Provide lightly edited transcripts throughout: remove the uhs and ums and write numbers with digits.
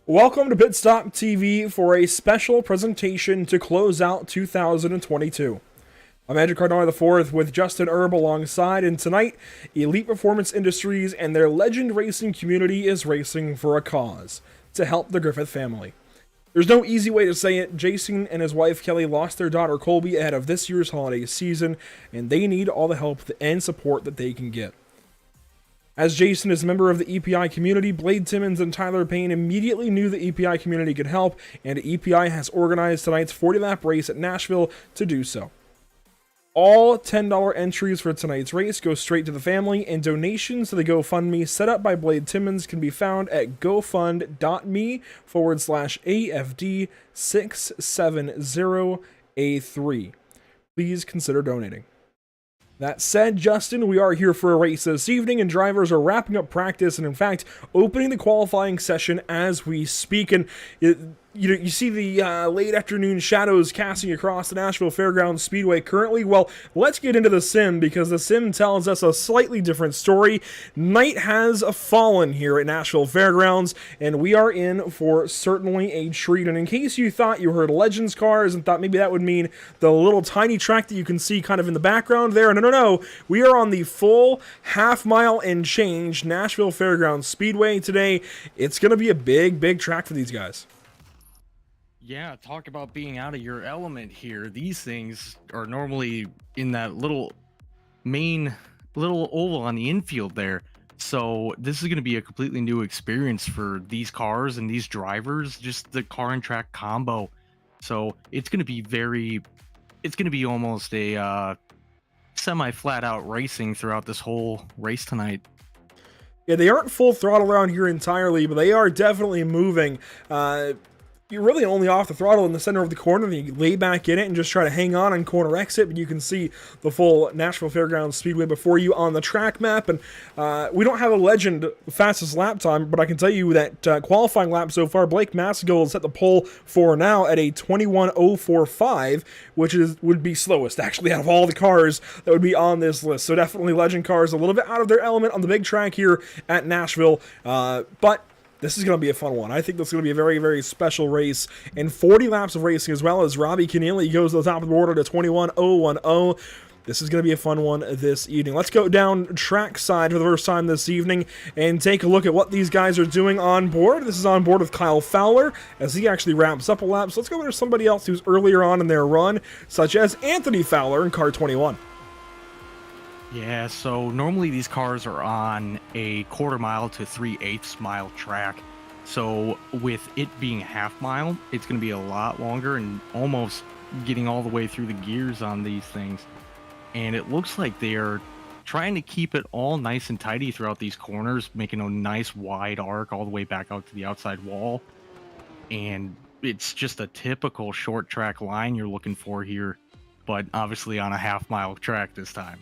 Welcome to Pit Stop TV for a special presentation to close out 2022. I'm Andrew Cardona IV with Justin Erb alongside, and tonight, Elite Performance Industries and their legend racing community is racing for a cause, to help the Griffith family. There's no easy way to say it. Jason and his wife Kelly lost their daughter Colby ahead of this year's holiday season, and they need all the help and support that they can get. As Jason is a member of the EPI community, Blade Timmons and Tyler Payne immediately knew the EPI community could help, and EPI has organized tonight's 40-lap race at Nashville to do so. All $10 entries for tonight's race go straight to the family, and donations to the GoFundMe set up by Blade Timmons can be found at gofund.me/AFD670A3. Please consider donating. That said, Justin, we are here for a race this evening, and drivers are wrapping up practice and, in fact, opening the qualifying session as we speak. And you see the late afternoon shadows casting across the Nashville Fairgrounds Speedway currently. Well, let's get into the sim, because the sim tells us a slightly different story. Night has fallen here at Nashville Fairgrounds, and we are in for certainly a treat. And in case you thought you heard Legends cars and thought maybe that would mean the little tiny track that you can see kind of in the background there, no. We are on the full half-mile and change Nashville Fairgrounds Speedway today. It's going to be a big track for these guys. Yeah, talk about being out of your element here. These things are normally in that little oval on the infield there. So this is going to be a completely new experience for these cars and these drivers, just the car and track combo. So it's going to be almost a semi-flat out racing throughout this whole race tonight. Yeah, they aren't full throttle around here entirely, but they are definitely moving. You're really only off the throttle in the center of the corner, then you lay back in it and just try to hang on corner exit, but you can see the full Nashville Fairgrounds Speedway before you on the track map. And we don't have a legend fastest lap time, but I can tell you that qualifying lap so far, Blake Massigal is set the pole for now at a 21:045, which would be slowest actually out of all the cars that would be on this list. So definitely legend cars a little bit out of their element on the big track here at Nashville, but this is going to be a fun one. I think this is going to be a very special race, and 40 laps of racing as well, as Robbie Keneally goes to the top of the order to 21:010. This is going to be a fun one this evening. Let's go down track side for the first time this evening and take a look at what these guys are doing on board. This is on board with Kyle Fowler as he actually wraps up a lap. So let's go to somebody else who's earlier on in their run, such as Anthony Fowler in car 21. Yeah, so normally these cars are on a quarter-mile to 3/8 mile track. So with it being a half mile, it's going to be a lot longer and almost getting all the way through the gears on these things. And it looks like they are trying to keep it all nice and tidy throughout these corners, making a nice wide arc all the way back out to the outside wall. And it's just a typical short track line you're looking for here, but obviously on a half-mile track this time.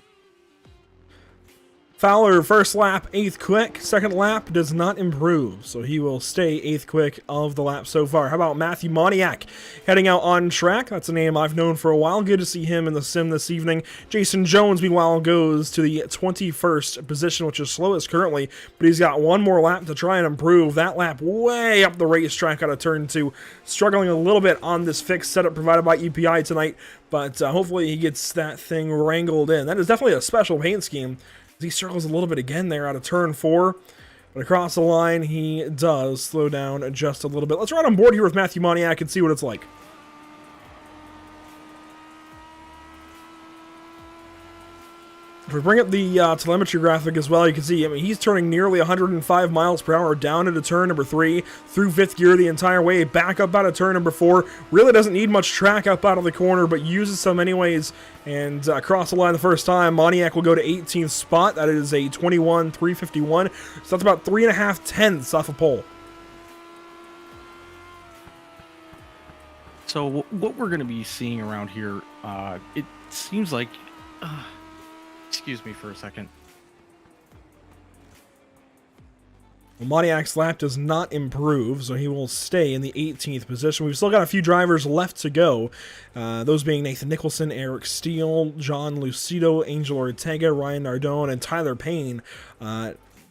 Fowler, first lap, 8th quick. Second lap does not improve, so he will stay 8th quick of the lap so far. How about Matthew Moniak heading out on track? That's a name I've known for a while. Good to see him in the sim this evening. Jason Jones, meanwhile, goes to the 21st position, which is slowest currently, but he's got one more lap to try and improve. That lap way up the racetrack out of turn 2. Struggling a little bit on this fixed setup provided by EPI tonight, but hopefully he gets that thing wrangled in. That is definitely a special paint scheme. He struggles a little bit again there out of turn 4, but across the line he does slow down just a little bit. Let's ride on board here with Matthew Moniak and see what it's like. If we bring up the telemetry graphic as well, you can see, I mean, he's turning nearly 105 miles per hour down into turn number 3, through 5th gear the entire way, back up out of turn number 4. Really doesn't need much track up out of the corner, but uses some anyways, and across the line the first time. Moniak will go to 18th spot. That is a 21:351, so that's about 3.5 tenths off a pole. So what we're going to be seeing around here, it seems like... excuse me for a second. Well, Moniak's lap does not improve, so he will stay in the 18th position. We've still got a few drivers left to go, those being Nathan Nicholson, Eric Steele, John Lucido, Angel Ortega, Ryan Nardone, and Tyler Payne.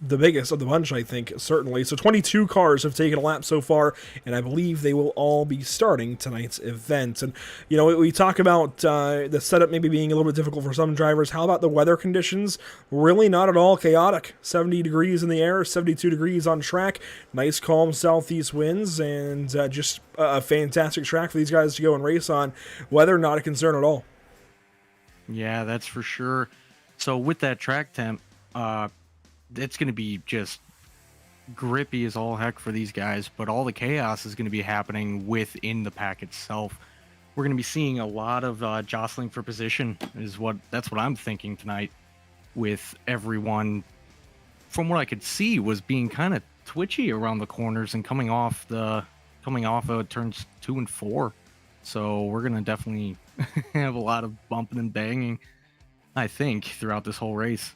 the biggest of the bunch, I think, certainly. So 22 cars have taken a lap so far, and I believe they will all be starting tonight's event. And, you know, we talk about the setup maybe being a little bit difficult for some drivers. How about the weather conditions? Really not at all chaotic. 70 degrees in the air, 72 degrees on track, nice calm southeast winds, and just a fantastic track for these guys to go and race on. Weather, not a concern at all. Yeah, that's for sure. So with that track temp, it's going to be just grippy as all heck for these guys, but all the chaos is going to be happening within the pack itself. We're going to be seeing a lot of jostling for position that's what I'm thinking tonight, with everyone, from what I could see, was being kind of twitchy around the corners and coming off turns 2 and 4. So we're going to definitely have a lot of bumping and banging, I think, throughout this whole race.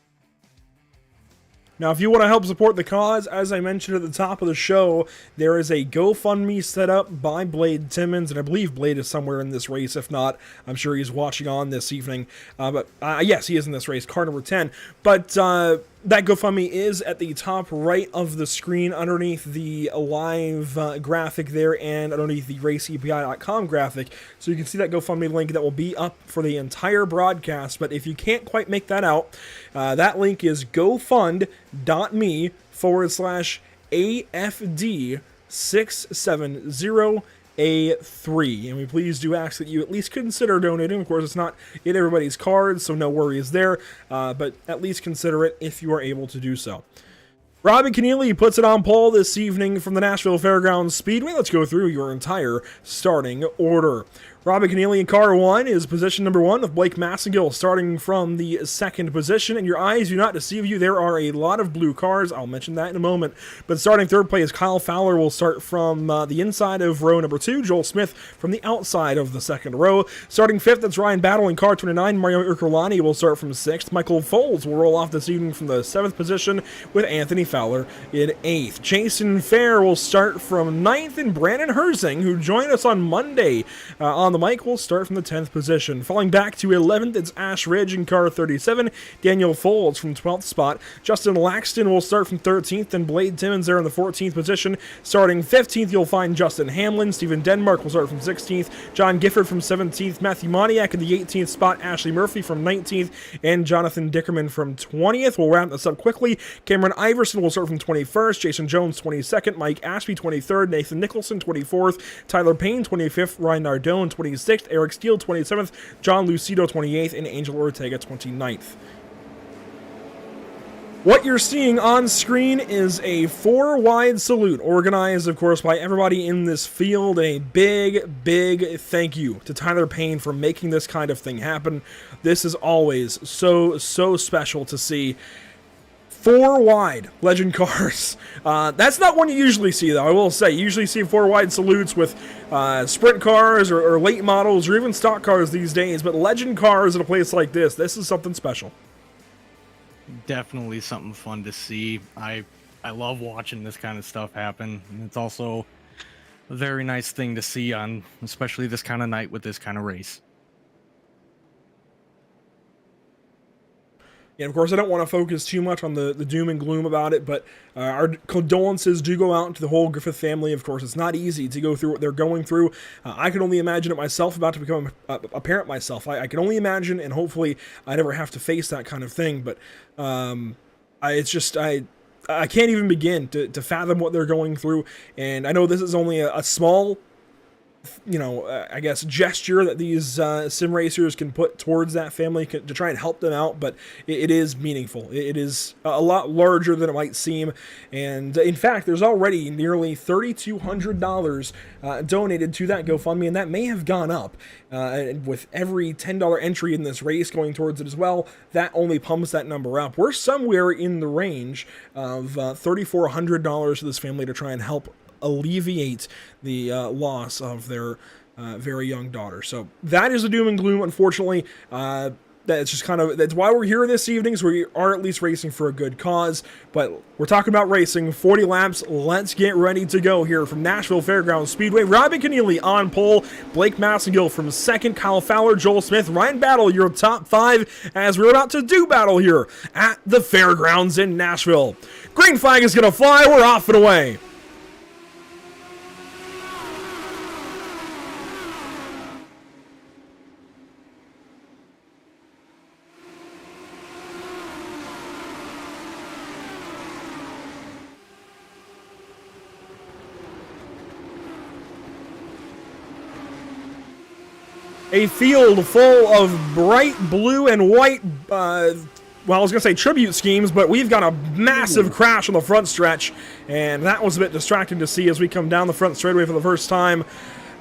Now, if you want to help support the cause, as I mentioned at the top of the show, there is a GoFundMe set up by Blade Timmons, and I believe Blade is somewhere in this race. If not, I'm sure he's watching on this evening. But yes, he is in this race, car number 10. But that GoFundMe is at the top right of the screen underneath the live graphic there and underneath the raceepi.com graphic. So you can see that GoFundMe link that will be up for the entire broadcast. But if you can't quite make that out, that link is gofund.me/AFD670A3, and we please do ask that you at least consider donating. Of course, it's not in everybody's cards, so no worries there, but at least consider it if you are able to do so. Robbie Keneally puts it on pole this evening from the Nashville Fairgrounds Speedway. Let's go through your entire starting order. Robbie Keneally in car 1 is position number 1, with Blake Massengill starting from the 2nd position. And your eyes do not deceive you, there are a lot of blue cars. I'll mention that in a moment. But starting 3rd place, Kyle Fowler will start from the inside of row number 2. Joel Smith from the outside of the 2nd row. Starting 5th, that's Ryan Battle in car 29. Mario Urcolani will start from 6th. Michael Foles will roll off this evening from the 7th position, with Anthony Fowler in 8th. Jason Fair will start from 9th, and Brandon Herzing, who joined us on Monday on the mic, will start from the 10th position. Falling back to 11th, it's Ash Ridge in car 37. Daniel Folds from 12th spot. Justin Laxton will start from 13th, and Blade Timmons there in the 14th position. Starting 15th, you'll find Justin Hamlin. Stephen Denmark will start from 16th. John Gifford from 17th. Matthew Moniak in the 18th spot. Ashley Murphy from 19th, and Jonathan Dickerman from 20th. We'll wrap this up quickly. Cameron Iverson will start from 21st. Jason Jones 22nd. Mike Ashby 23rd. Nathan Nicholson 24th. Tyler Payne 25th. Ryan Nardone 26th. Eric Steele 27th. John Lucido 28th. And Angel Ortega 29th. What you're seeing on screen is a 4-wide salute, organized, of course, by everybody in this field. A big, big thank you to Tyler Payne for making this kind of thing happen. This is always so special to see. 4-wide legend cars. That's not one you usually see, though, I will say. You usually see 4-wide salutes with sprint cars or late models or even stock cars these days, but legend cars at a place like this is something special. Definitely something fun to see. I love watching this kind of stuff happen, and it's also a very nice thing to see on especially this kind of night with this kind of race. And of course, I don't want to focus too much on the doom and gloom about it, but our condolences do go out to the whole Griffith family. Of course, it's not easy to go through what they're going through. I can only imagine it myself, about to become a parent myself. I can only imagine, and hopefully I never have to face that kind of thing, but it's just, I can't even begin to fathom what they're going through, and I know this is only a small, I guess, gesture that these sim racers can put towards that family to try and help them out, but it is meaningful. It is a lot larger than it might seem, and in fact, there's already nearly $3,200 donated to that GoFundMe, and that may have gone up with every $10 entry in this race going towards it as well. That only pumps that number up. We're somewhere in the range of $3,400 to this family to try and help alleviate the loss of their very young daughter. So that is the doom and gloom, unfortunately. That's just kind of, that's why we're here this evening, so we are at least racing for a good cause. But we're talking about racing, 40 laps. Let's get ready to go here from Nashville Fairgrounds Speedway. Robbie Keneally on pole, Blake Massengill from second, Kyle Fowler, Joel Smith, Ryan Battle, your top 5 as we're about to do battle here at the fairgrounds in Nashville. Green flag is going to fly. We're off and away. A field full of bright blue and white, well, I was going to say tribute schemes, but we've got a massive crash on the front stretch, and that was a bit distracting to see as we come down the front straightaway for the first time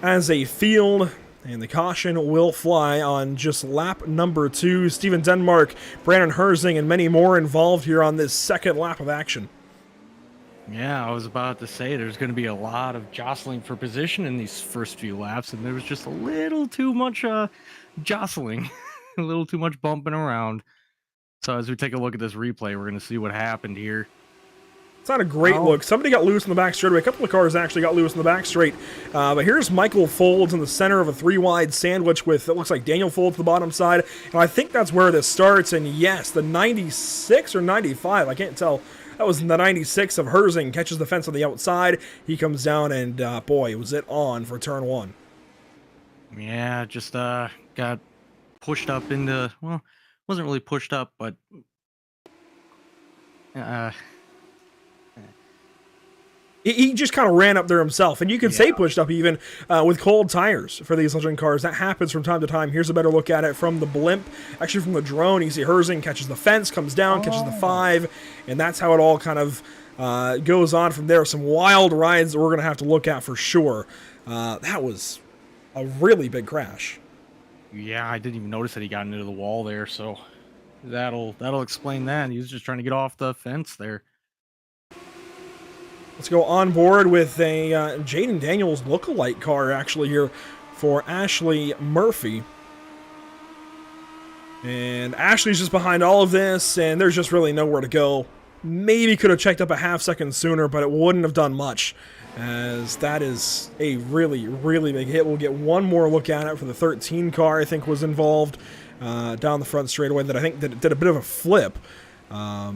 as a field, and the caution will fly on just lap number 2. Steven Denmark, Brandon Herzing, and many more involved here on this second lap of action. Yeah, I was about to say there's going to be a lot of jostling for position in these first few laps, and there was just a little too much jostling, a little too much bumping around. So as we take a look at this replay, we're going to see what happened here. It's not a great look. Somebody got loose in the back straightaway. A couple of cars actually got loose in the back straight. But here's Michael Folds in the center of a 3-wide sandwich with, it looks like Daniel Folds to the bottom side. And I think that's where this starts. And yes, the 96 or 95, I can't tell. That was the 96 of Herzing, catches the fence on the outside. He comes down and, boy, was it on for turn 1. Yeah, just got pushed up into, well, wasn't really pushed up, but he just kind of ran up there himself, and you can say pushed up even with cold tires for these legend cars. That happens from time to time. Here's a better look at it from the blimp, actually from the drone. You see Herzing catches the fence, comes down, catches the 5, and that's how it all kind of goes on from there. Some wild rides that we're going to have to look at for sure. That was a really big crash. Yeah, I didn't even notice that he got into the wall there, so that'll explain that. He was just trying to get off the fence there. Let's go on board with a Jaden Daniels lookalike car actually here for Ashley Murphy. And Ashley's just behind all of this, and there's just really nowhere to go. Maybe could have checked up a half second sooner, but it wouldn't have done much, as that is a really, really big hit. We'll get one more look at it for the 13 car, I think was involved down the front straightaway that I think did a bit of a flip. Well,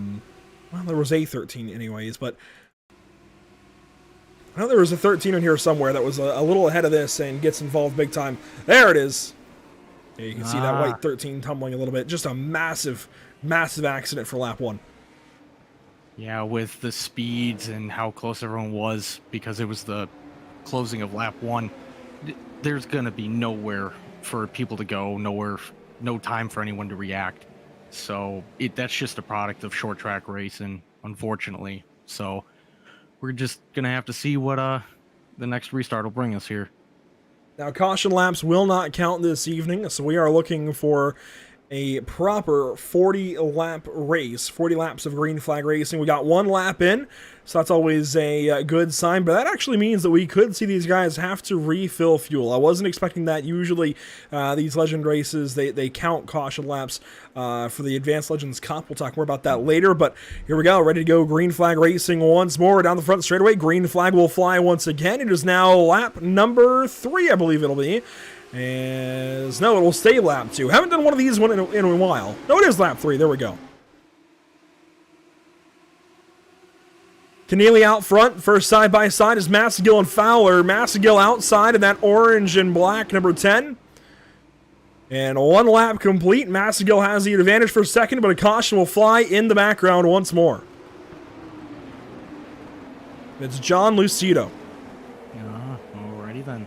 there was a 13 anyways, but I know there was a 13 in here somewhere that was a little ahead of this and gets involved big time. There it is. Yeah, you can see that white 13 tumbling a little bit. Just a massive, massive accident for lap 1. Yeah, with the speeds and how close everyone was because it was the closing of lap 1, there's going to be nowhere for people to go, no time for anyone to react. So that's just a product of short track racing, unfortunately. So we're just going to have to see what the next restart will bring us here. Now, caution laps will not count this evening, so we are looking for a proper 40-lap race, 40 laps of green flag racing. We got 1 lap in, so that's always a good sign, but that actually means that we could see these guys have to refill fuel. I wasn't expecting that. Usually, these Legend races, they count caution laps for the Advanced Legends Cup. We'll talk more about that later, but here we go, ready to go green flag racing once more. Down the front straightaway, green flag will fly once again. It is now lap number 3, I believe it'll be. As no, it will stay lap 2. Haven't done one of these in a while. No, it is lap 3. There we go. Keneally out front. First side by side is Massengill and Fowler. Massengill outside in that orange and black number 10. And 1 lap complete. Massengill has the advantage for second, but a caution will fly in the background once more. It's John Lucido. Alrighty then.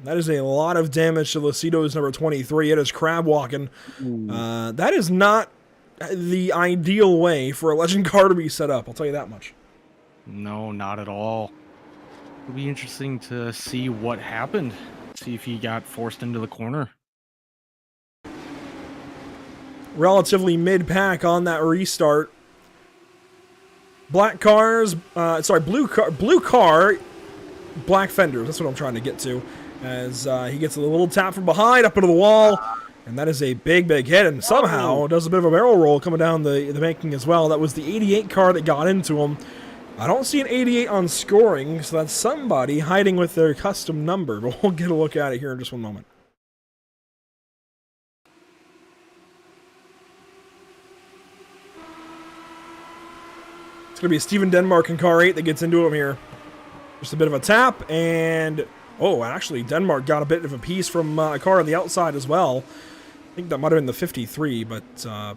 That is a lot of damage to Lucido's number 23. It is crab walking. That is not the ideal way for a Legend car to be set up, I'll tell you that much. No, not at all. It'll be interesting to see what happened. See if he got forced into the corner. Relatively mid-pack on that restart. Black cars, blue car, black fenders. That's what I'm trying to get to. As he gets a little tap from behind, up into the wall, And that is a big, big hit, and somehow does a bit of a barrel roll coming down the banking as well. That was the 88 car that got into him. I don't see an 88 on scoring, so that's somebody hiding with their custom number, but we'll get a look at it here in just one moment. It's going to be Steven Denmark in car 8 that gets into him here. Just a bit of a tap, and... oh, actually, Denmark got a bit of a piece from a car on the outside as well. I think that might have been the 53, but a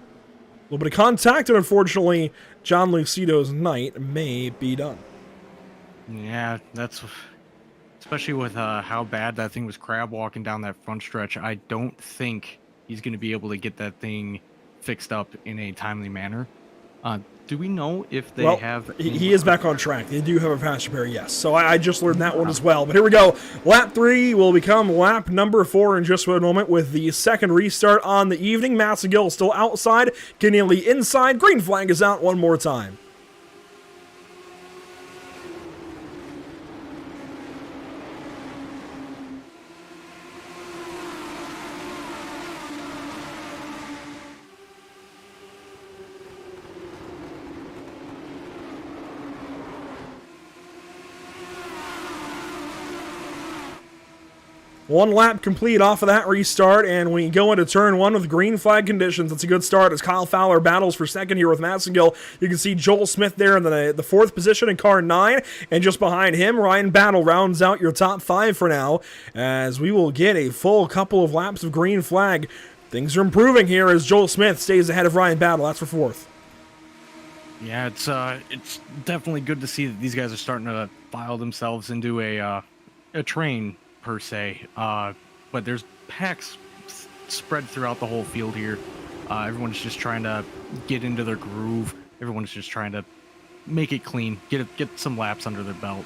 little bit of contact, and unfortunately, John Lucido's night may be done. Yeah, that's... especially with how bad that thing was crab walking down that front stretch. I don't think he's going to be able to get that thing fixed up in a timely manner. Do we know if they have... He is back on track. They do have a passenger pair, yes. So I just learned that one as well. But here we go. Lap 3 will become lap number 4 in just one moment with the second restart on the evening. Massengill still outside. Keneally inside. Green flag is out one more time. One lap complete off of that restart, and we go into turn 1 with green flag conditions. That's a good start as Kyle Fowler battles for second here with Massengill. You can see Joel Smith there in the 4th position in car 9, and just behind him, Ryan Battle rounds out your top 5 for now, as we will get a full couple of laps of green flag. Things are improving here as Joel Smith stays ahead of Ryan Battle. That's for 4th. Yeah, it's definitely good to see that these guys are starting to file themselves into a train, per se, but there's packs spread throughout the whole field here. Everyone's just trying to get into their groove. Everyone's just trying to make it clean, get some laps under their belt.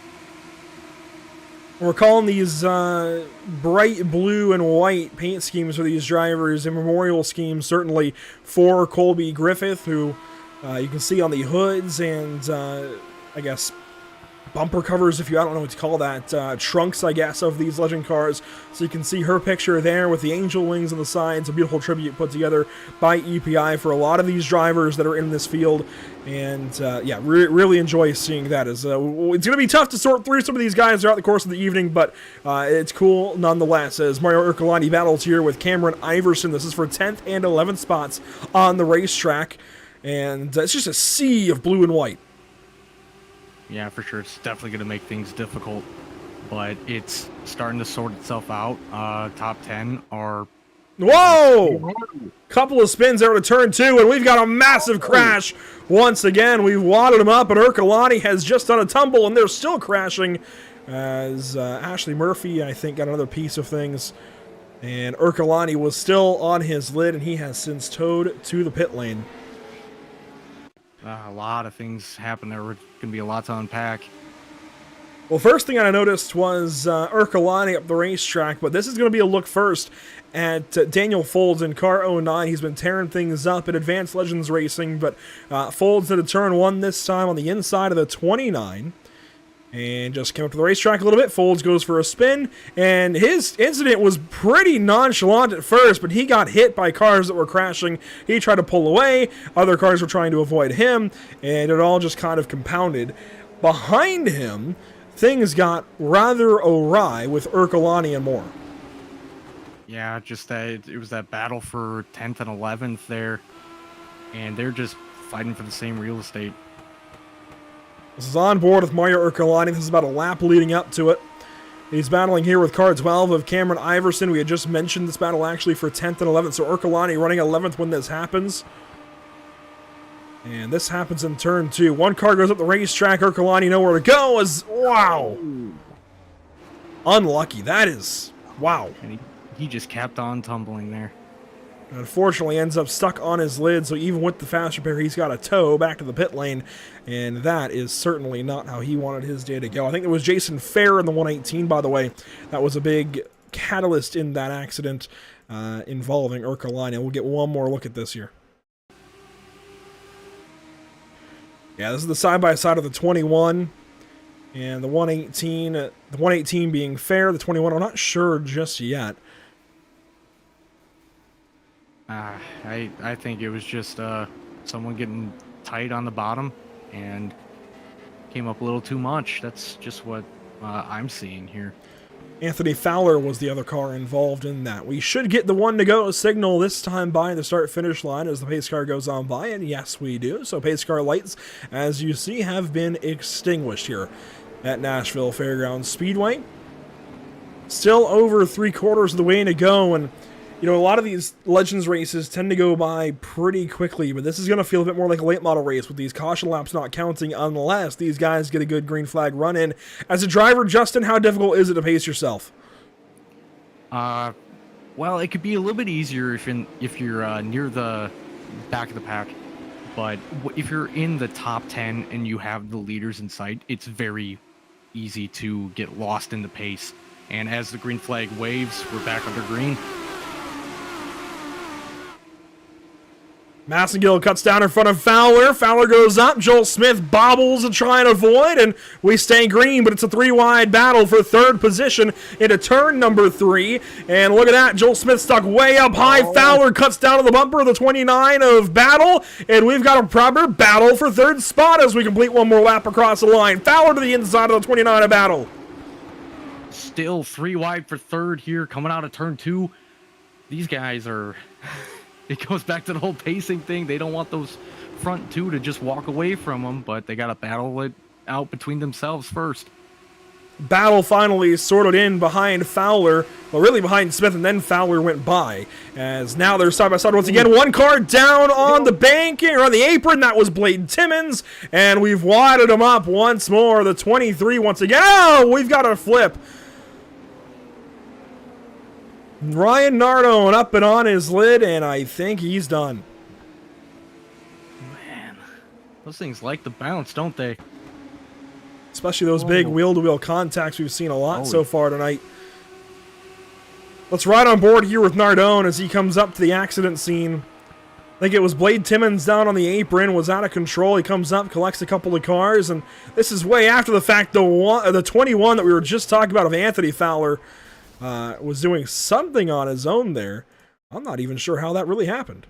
We're calling these bright blue and white paint schemes for these drivers, a memorial scheme certainly for Colby Griffith, who you can see on the hoods and I guess bumper covers, if you, I don't know what to call that, trunks, I guess, of these legend cars. So you can see her picture there with the angel wings on the sides, a beautiful tribute put together by EPI for a lot of these drivers that are in this field. And yeah, really enjoy seeing that. It's going to be tough to sort through some of these guys throughout the course of the evening, but it's cool nonetheless, as Mario Ercolani battles here with Cameron Iverson. This is for 10th and 11th spots on the racetrack, and it's just a sea of blue and white. Yeah, for sure. It's definitely going to make things difficult, but it's starting to sort itself out. Top 10 are... whoa! Couple of spins there to turn 2, and we've got a massive crash. Once again, we've wadded him up, and Ercolani has just done a tumble, and they're still crashing as Ashley Murphy, I think, got another piece of things. And Ercolani was still on his lid, and he has since towed to the pit lane. A lot of things happen. There were going to be a lot to unpack. Well, first thing I noticed was Ercolani up the racetrack, but this is going to be a look first at Daniel Folds in car 09. He's been tearing things up at Advanced Legends Racing, but Folds did a turn 1 this time on the inside of the 29. And just came up to the racetrack a little bit. Folds goes for a spin, and his incident was pretty nonchalant at first, but he got hit by cars that were crashing. He tried to pull away. Other cars were trying to avoid him, and it all just kind of compounded. Behind him, things got rather awry with Ercolani and more. Yeah, just that it was that battle for 10th and 11th there, and they're just fighting for the same real estate. This is on board with Mario Ercolani. This is about a lap leading up to it. He's battling here with car 12 of Cameron Iverson. We had just mentioned this battle actually for 10th and 11th. So Ercolani running 11th when this happens. And this happens in turn 2. One car goes up the racetrack. Ercolani nowhere to go. Wow. Unlucky. That is... wow. And he just kept on tumbling there. Unfortunately, ends up stuck on his lid, so even with the fast repair, he's got a tow back to the pit lane, and that is certainly not how he wanted his day to go. I think it was Jason Fair in the 118, by the way. That was a big catalyst in that accident involving Ercolani. We'll get one more look at this here. Yeah, this is the side-by-side of the 21 and the 118. The 118 being Fair, the 21, I'm not sure just yet. I think it was just someone getting tight on the bottom and came up a little too much. That's just what I'm seeing here. Anthony Fowler was the other car involved in that. We should get the 1 to go signal this time by the start-finish line as the pace car goes on by, and yes, we do. So pace car lights, as you see, have been extinguished here at Nashville Fairgrounds Speedway. Still over 3/4 of the way to go, and you know, a lot of these Legends races tend to go by pretty quickly, but this is going to feel a bit more like a late model race with these caution laps not counting unless these guys get a good green flag run in. As a driver, Justin, how difficult is it to pace yourself? Well, it could be a little bit easier if you're near the back of the pack, but if you're in the top 10 and you have the leaders in sight, it's very easy to get lost in the pace. And as the green flag waves, we're back under green. Massengill cuts down in front of Fowler. Fowler goes up. Joel Smith bobbles to try and avoid, and we stay green, but it's a 3-wide battle for third position into turn number 3. And look at that. Joel Smith stuck way up high. Fowler cuts down to the bumper of the 29 of Battle, and we've got a proper battle for third spot as we complete one more lap across the line. Fowler to the inside of the 29 of Battle. Still 3 wide for third here, coming out of turn 2. These guys are... It goes back to the whole pacing thing. They don't want those front 2 to just walk away from them, but they got to battle it out between themselves first. Battle finally sorted in behind Fowler, well, really behind Smith, and then Fowler went by. As now they're side by side once again. One car down on the banking or on the apron. That was Blade Timmons, and we've wadded him up once more. The 23 once again. Oh, we've got a flip. Ryan Nardone up and on his lid, and I think he's done. Man, those things like to bounce, don't they? Especially those big wheel-to-wheel contacts we've seen a lot so far tonight. Let's ride on board here with Nardone as he comes up to the accident scene. I think it was Blade Timmons down on the apron, was out of control. He comes up, collects a couple of cars, and this is way after the fact. The 21 that we were just talking about of Anthony Fowler was doing something on his own there. I'm not even sure how that really happened.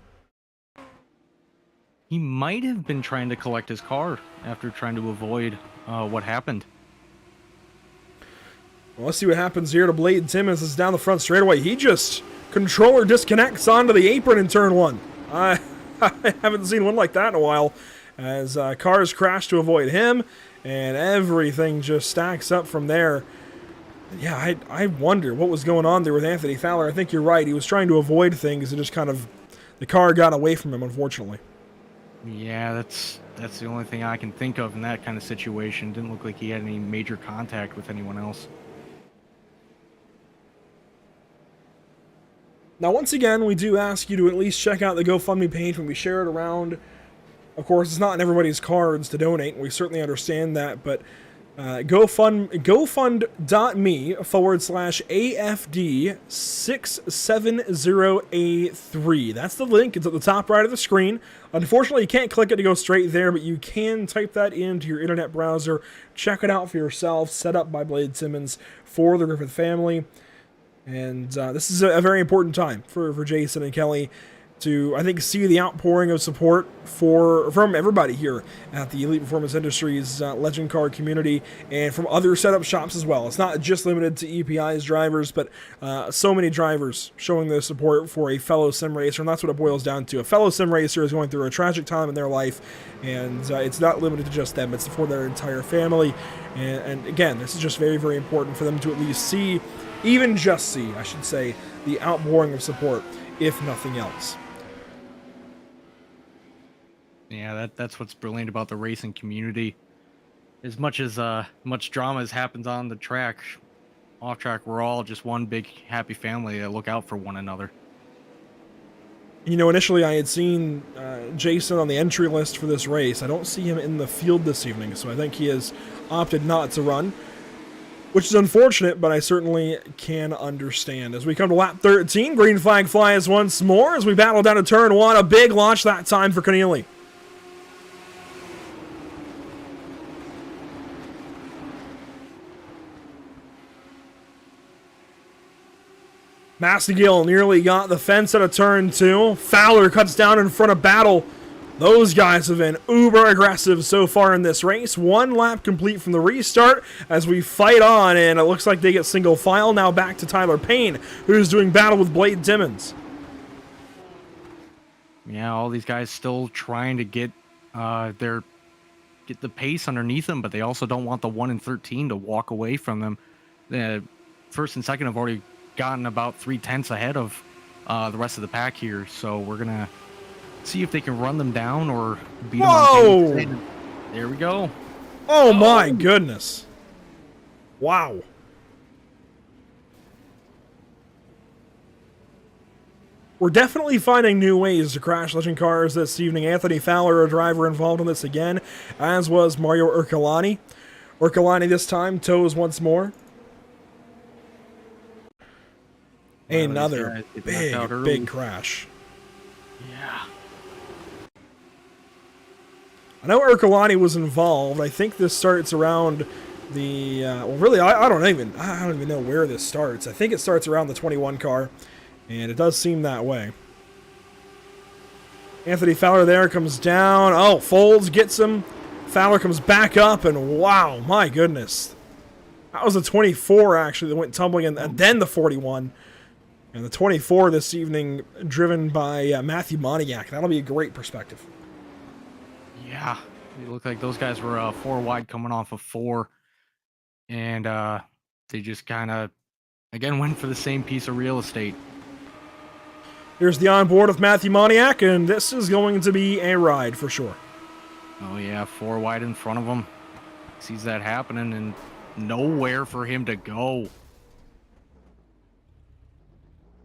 He might have been trying to collect his car after trying to avoid what happened. Well, let's see what happens here to Blade Timmons. Is down the front straightaway. He just controller disconnects onto the apron in turn 1. I haven't seen one like that in a while. As cars crash to avoid him, and everything just stacks up from there. Yeah, I wonder what was going on there with Anthony Fowler. I think you're right. He was trying to avoid things and just kind of, the car got away from him, unfortunately. Yeah, that's the only thing I can think of in that kind of situation. Didn't look like he had any major contact with anyone else. Now, once again, we do ask you to at least check out the GoFundMe page when we share it around. Of course, it's not in everybody's cards to donate, and we certainly understand that, but GoFund.me/AFD670A3. That's the link. It's at the top right of the screen. Unfortunately, you can't click it to go straight there, but you can type that into your internet browser. Check it out for yourself. Set up by Blade Timmons for the Griffith family. And this is a very important time for Jason and Kelly to, I think, see the outpouring of support from everybody here at the Elite Performance Industries Legend Car community and from other setup shops as well. It's not just limited to EPI's drivers, but so many drivers showing their support for a fellow sim racer, and that's what it boils down to. A fellow sim racer is going through a tragic time in their life, and it's not limited to just them. It's for their entire family, and again, this is just very, very important for them to at least see, even just see, I should say, the outpouring of support, if nothing else. Yeah, that's what's brilliant about the racing community. As much drama as happens on the track, off track, we're all just one big happy family that look out for one another. You know, initially I had seen Jason on the entry list for this race. I don't see him in the field this evening, so I think he has opted not to run, which is unfortunate, but I certainly can understand. As we come to lap 13, green flag flies once more as we battle down to turn 1. A big launch that time for Keneally. Mastigill nearly got the fence at a turn 2. Fowler cuts down in front of Battle. Those guys have been uber aggressive so far in this race. 1 lap complete from the restart as we fight on, and it looks like they get single file. Now back to Tyler Payne, who's doing battle with Blade Timmons. Yeah, all these guys still trying to get the pace underneath them, but they also don't want the 1 and 13 to walk away from them. The first and second have already gotten about 3/10 ahead of the rest of the pack here, so we're gonna see if they can run them down or beat them on pace. There we go. Oh my goodness. Wow. We're definitely finding new ways to crash legend cars this evening. Anthony Fowler, a driver involved in this again, as was Mario Urcolani. Urcolani this time toes once more. Another big crash. Yeah. I know Urcolani was involved. I think this starts around the well, really, I don't even know where this starts. I think it starts around the 21 car, and it does seem that way. Anthony Fowler there comes down. Oh, Folds gets him. Fowler comes back up, and wow, my goodness, that was the 24 actually that went tumbling, and then the 41. And the 24 this evening, driven by Matthew Moniak. That'll be a great perspective. Yeah, it looked like those guys were 4 wide coming off of 4. And they just kind of, again, went for the same piece of real estate. Here's the onboard of Matthew Moniak, and this is going to be a ride for sure. Oh, yeah, 4 wide in front of him. Sees that happening, and nowhere for him to go.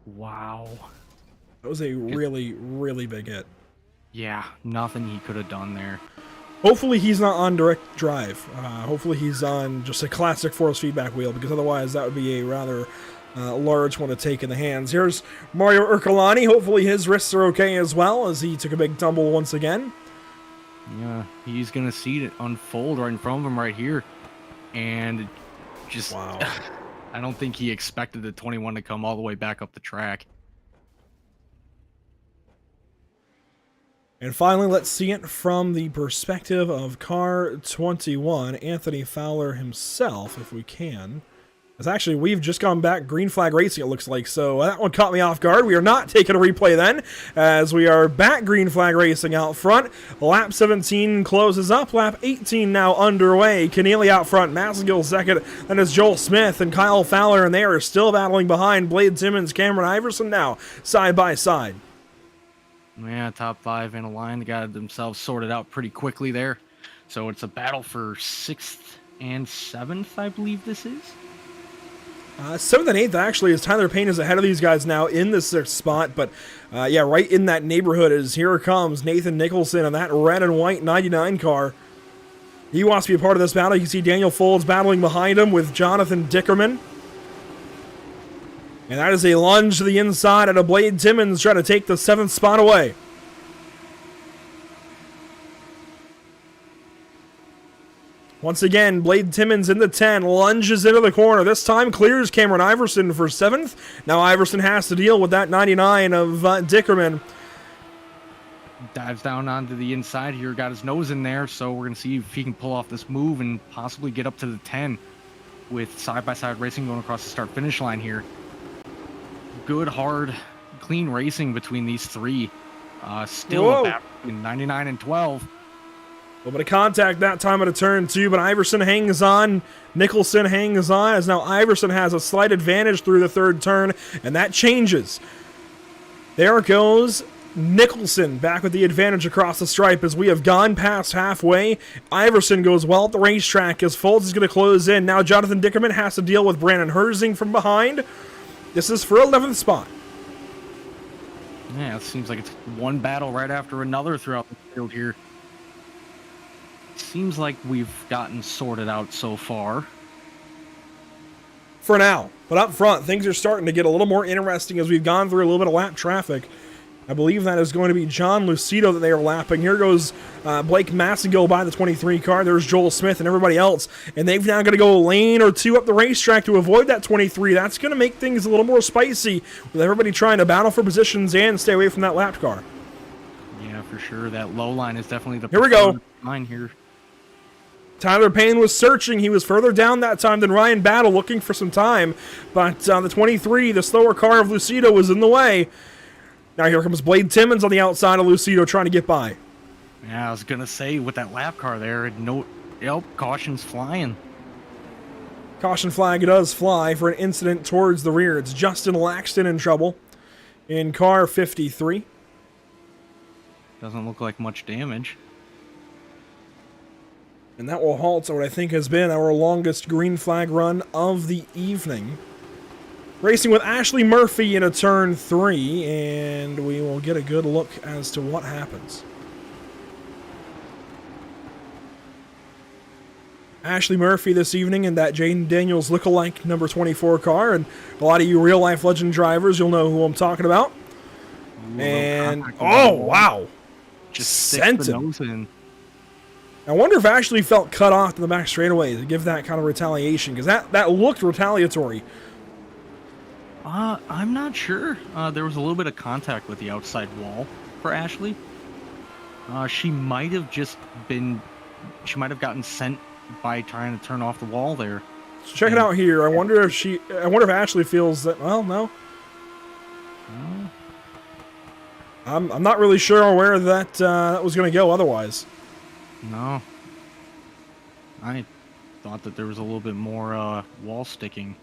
Wow. That was a really, really big hit. Yeah, nothing he could have done there. Hopefully he's not on direct drive. Hopefully he's on just a classic force feedback wheel, because otherwise that would be a rather large one to take in the hands. Here's Mario Urcolani. Hopefully his wrists are okay as well, as he took a big tumble once again. Yeah, he's going to see it unfold right in front of him right here. And just... Wow. I don't think he expected the 21 to come all the way back up the track. And finally, let's see it from the perspective of car 21, Anthony Fowler himself, if we can. As actually, we've just gone back green flag racing, it looks like, so that one caught me off guard. We are not taking a replay then, as we are back green flag racing out front. Lap 17 closes up, lap 18 now underway. Keneally out front, Massigill second, then is Joel Smith and Kyle Fowler, and they are still battling behind Blade Timmons, Cameron Iverson now, side by side. Yeah, top 5 in a line. They got themselves sorted out pretty quickly there. So it's a battle for 6th and 7th, I believe this is. 7th and 8th, actually, as Tyler Payne is ahead of these guys now in the 6th spot. But, yeah, right in that neighborhood is here comes Nathan Nicholson on that red and white 99 car. He wants to be a part of this battle. You can see Daniel Folds battling behind him with Jonathan Dickerman. And that is a lunge to the inside at a Blade Timmons trying to take the 7th spot away. Once again, Blade Timmons in the 10, lunges into the corner. This time clears Cameron Iverson for 7th. Now Iverson has to deal with that 99 of Dickerman. Dives down onto the inside here, got his nose in there, so we're going to see if he can pull off this move and possibly get up to the 10 with side-by-side racing going across the start-finish line here. Good, hard, clean racing between these three. Still a battle in 99 and 12. A little bit of contact that time at a turn 2, but Iverson hangs on. Nicholson hangs on, as now Iverson has a slight advantage through the 3rd turn, and that changes. There goes Nicholson back with the advantage across the stripe as we have gone past halfway. Iverson goes well at the racetrack as Folds is going to close in. Now Jonathan Dickerman has to deal with Brandon Herzing from behind. This is for 11th spot. Yeah, it seems like it's one battle right after another throughout the field here. Seems like we've gotten sorted out so far. For now. But up front, things are starting to get a little more interesting as we've gone through a little bit of lap traffic. I believe that is going to be John Lucido that they are lapping. Here goes Blake Massengill by the 23 car. There's Joel Smith and everybody else. And they've now got to go a lane or two up the racetrack to avoid that 23. That's going to make things a little more spicy with everybody trying to battle for positions and stay away from that lapped car. Yeah, for sure. That low line is definitely the here we go. Line here. Tyler Payne was searching. He was further down that time than Ryan Battle, looking for some time. But the 23, the slower car of Lucido, was in the way. Now here comes Blade Timmons on the outside of Lucido trying to get by. Yeah, I was going to say, with that lap car there, caution's flying. Caution flag does fly for an incident towards the rear. It's Justin Laxton in trouble in car 53. Doesn't look like much damage. And that will halt what I think has been our longest green flag run of the evening. Racing with Ashley Murphy in a turn 3, and we will get a good look as to what happens. Ashley Murphy this evening in that Jaden Daniels lookalike number 24 car, and a lot of you real-life Legend drivers, you'll know who I'm talking about. And, oh, wow. Just sent him. I wonder if Ashley felt cut off in the back straightaway to give that kind of retaliation, because that looked retaliatory. I'm not sure. There was a little bit of contact with the outside wall for Ashley. She might have gotten sent by trying to turn off the wall there. So check it out here. I wonder if Ashley feels that, well, no. I'm not really sure where that was going to go otherwise. No. I thought that there was a little bit more wall sticking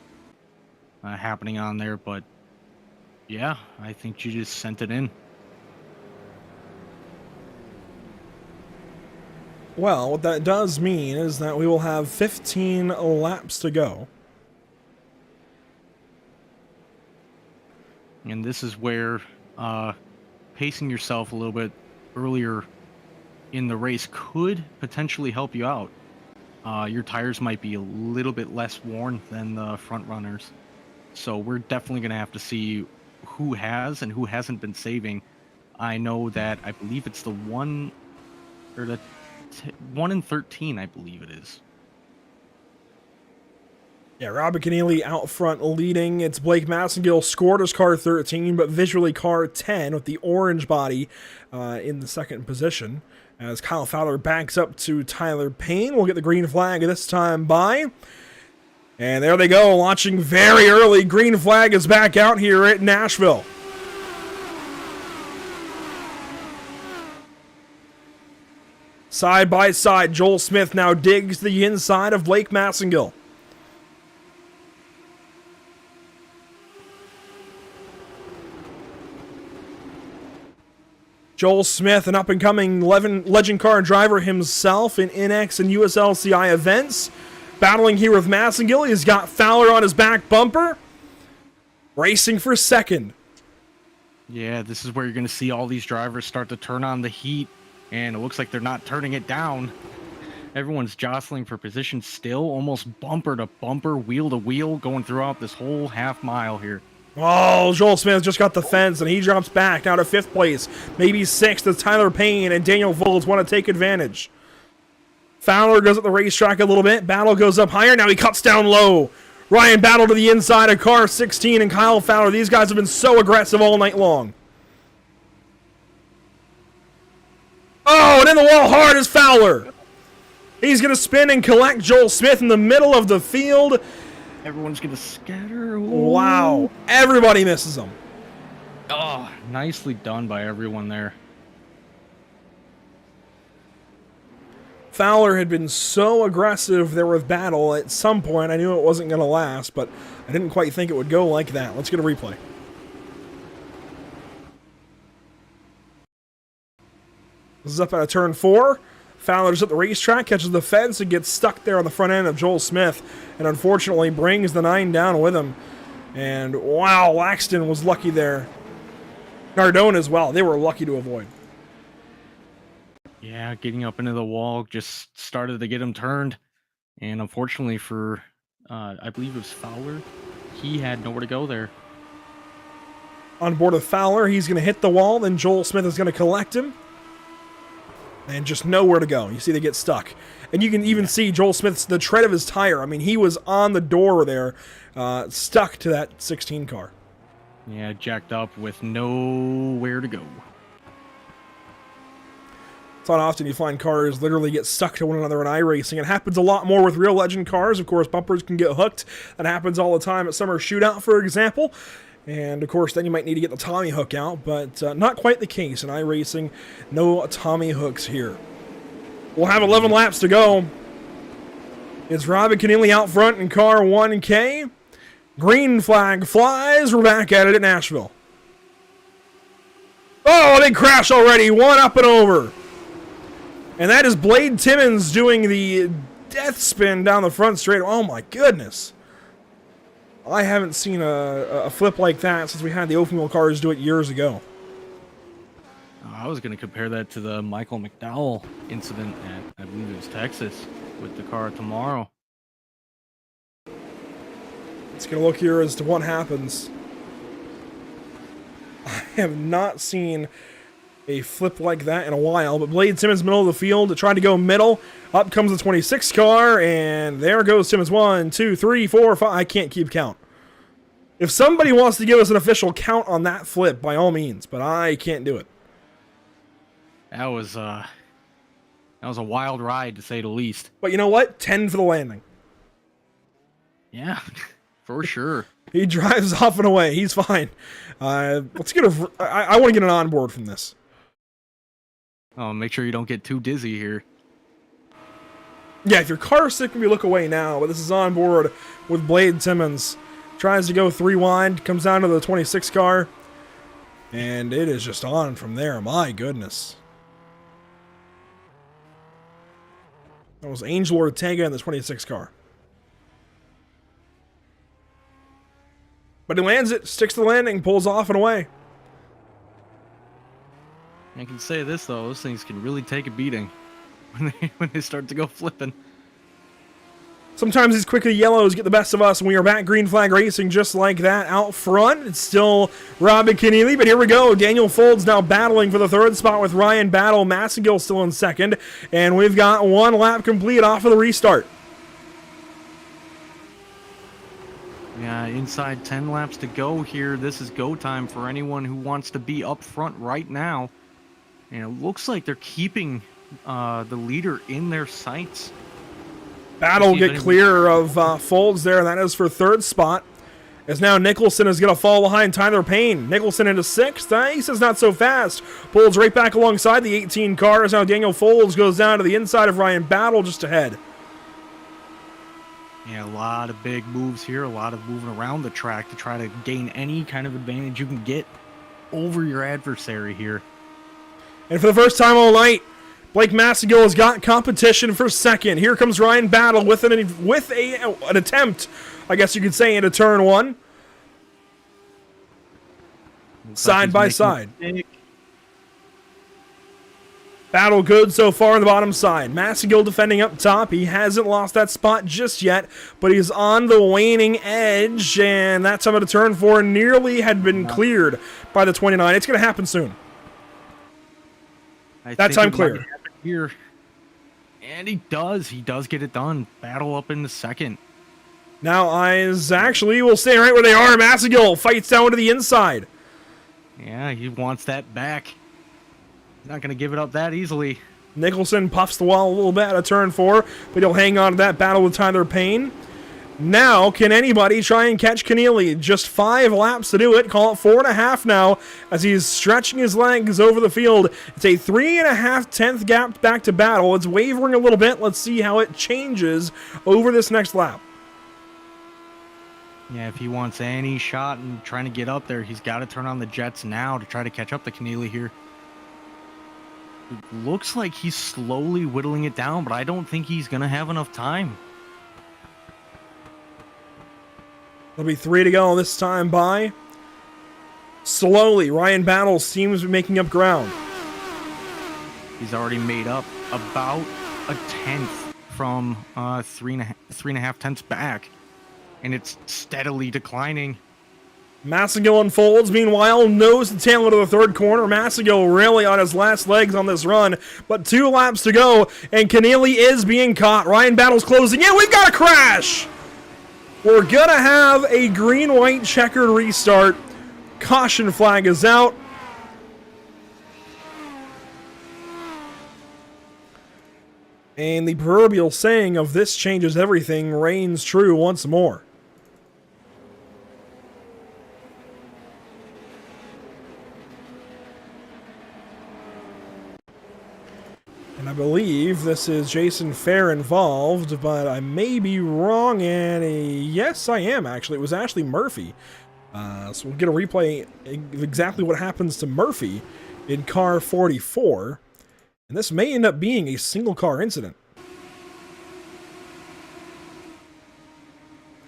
happening on there, but yeah, I think she just sent it in. Well, what that does mean is that we will have 15 laps to go. And this is where pacing yourself a little bit earlier in the race could potentially help you out. Your tires might be a little bit less worn than the front runners. So we're definitely going to have to see who has and who hasn't been saving. I know that I believe it's the 1 in 13, I believe it is. Yeah, Robin Keneally out front leading. It's Blake Massengill scored as car 13, but visually car 10 with the orange body in the second position. As Kyle Fowler backs up to Tyler Payne. We'll get the green flag this time by. And there they go, launching very early. Green flag is back out here at Nashville. Side by side, Joel Smith now digs the inside of Blake Massengill. Joel Smith, an up-and-coming legend car driver himself in NX and USLCI events. Battling here with Massengill. He's got Fowler on his back bumper. Racing for second. Yeah, this is where you're going to see all these drivers start to turn on the heat. And it looks like they're not turning it down. Everyone's jostling for position still. Almost bumper to bumper, wheel to wheel, going throughout this whole half mile here. Oh, Joel Smith just got the fence, and he drops back now to 5th place. Maybe 6th as Tyler Payne and Daniel Volz want to take advantage. Fowler goes up the racetrack a little bit. Battle goes up higher. Now he cuts down low. Ryan Battle to the inside of car 16 and Kyle Fowler. These guys have been so aggressive all night long. Oh, and in the wall hard is Fowler. He's going to spin and collect Joel Smith in the middle of the field. Everyone's going to scatter. Ooh. Wow. Everybody misses him. Oh, nicely done by everyone there. Fowler had been so aggressive there with Battle. At some point, I knew it wasn't going to last, but I didn't quite think it would go like that. Let's get a replay. This is up at a turn 4. Fowler's at the racetrack, catches the fence, and gets stuck there on the front end of Joel Smith, and unfortunately brings the 9 down with him. And wow, Laxton was lucky there. Nardone as well. They were lucky to avoid. Yeah, getting up into the wall just started to get him turned. And unfortunately for, I believe it was Fowler, he had nowhere to go there. On board with Fowler, he's going to hit the wall, then Joel Smith is going to collect him. And just nowhere to go. You see they get stuck. And you can even see Joel Smith's, the tread of his tire. I mean, he was on the door there, stuck to that 16 car. Yeah, jacked up with nowhere to go. It's not often you find cars literally get stuck to one another in iRacing. It happens a lot more with real legend cars. Of course, bumpers can get hooked. That happens all the time at Summer Shootout, for example. And, of course, then you might need to get the Tommy hook out, but not quite the case in iRacing. No Tommy hooks here. We'll have 11 laps to go. It's Robin Keneally out front in car 1K. Green flag flies. We're back at it at Nashville. Oh, big crash already. One up and over. And that is Blade Timmons doing the death spin down the front straight. Oh, my goodness. I haven't seen a flip like that since we had the open wheel cars do it years ago. I was going to compare that to the Michael McDowell incident at, I believe it was Texas, with the car tomorrow. Let's get a look here as to what happens. I have not seen a flip like that in a while, but Blade Timmons, middle of the field, tried to go middle. Up comes the 26 car, and there goes Timmons. 1, 2, 3, 4, 5. I can't keep count. If somebody wants to give us an official count on that flip, by all means, but I can't do it. That was a wild ride, to say the least. But you know what? 10 for the landing. Yeah, for sure. He drives off and away. He's fine. Let's get a... I want to get an onboard from this. Oh, make sure you don't get too dizzy here. Yeah, if your car's sick, maybe look away now. But this is on board with Blade Timmons. Tries to go 3 wide. Comes down to the 26 car. And it is just on from there. My goodness. That was Angel Ortega in the 26 car. But he lands it. Sticks to the landing. Pulls off and away. I can say this, though. Those things can really take a beating when they start to go flipping. Sometimes these quickly yellows get the best of us, and we are back green flag racing just like that out front. It's still Robin Keneally, but here we go. Daniel Folds now battling for the third spot with Ryan Battle. Massengill still in second, and we've got 1 lap complete off of the restart. Yeah, inside 10 laps to go here. This is go time for anyone who wants to be up front right now. And it looks like they're keeping the leader in their sights. Battle get clear of Folds there, and that is for third spot. As now Nicholson is going to fall behind Tyler Payne. Nicholson into 6th. He says not so fast. Pulls right back alongside the 18 car. As now Daniel Folds goes down to the inside of Ryan Battle just ahead. Yeah, a lot of big moves here. A lot of moving around the track to try to gain any kind of advantage you can get over your adversary here. And for the first time all night, Blake Massengill has got competition for second. Here comes Ryan Battle with an attempt, I guess you could say, into turn 1. Side by side. Battle good so far on the bottom side. Massengill defending up top. He hasn't lost that spot just yet, but he's on the waning edge, and that time of the turn 4 nearly had been cleared by the 29. It's going to happen soon. That time clear. Here. And he does get it done. Battle up in the second. Now eyes actually will stay right where they are. Massengill fights down to the inside. Yeah, he wants that back. He's not going to give it up that easily. Nicholson puffs the wall a little bit at turn 4, but he'll hang on to that battle with Tyler Payne. Now, can anybody try and catch Keneally? Just 5 laps to do it. Call it 4.5 now as he's stretching his legs over the field. It's a 3.5 gap back to Battle. It's wavering a little bit. Let's see how it changes over this next lap. Yeah, if he wants any shot and trying to get up there, he's got to turn on the jets now to try to catch up to Keneally here. It looks like he's slowly whittling it down, but I don't think he's going to have enough time. There'll be 3 to go this time by. Slowly, Ryan Battle seems to be making up ground. He's already made up about a tenth from 3.5 tenths back, and it's steadily declining. Massengill unfolds. Meanwhile, nose to tail into the third corner. Massengill really on his last legs on this run, but 2 laps to go, and Keneally is being caught. Ryan Battle's closing in. We've got a crash! We're gonna have a green-white checkered restart. Caution flag is out. And the proverbial saying of "this changes everything" reigns true once more. And I believe this is Jason Fair involved, but I may be wrong, and yes, I am, actually. It was Ashley Murphy. So we'll get a replay of exactly what happens to Murphy in car 44. And this may end up being a single-car incident.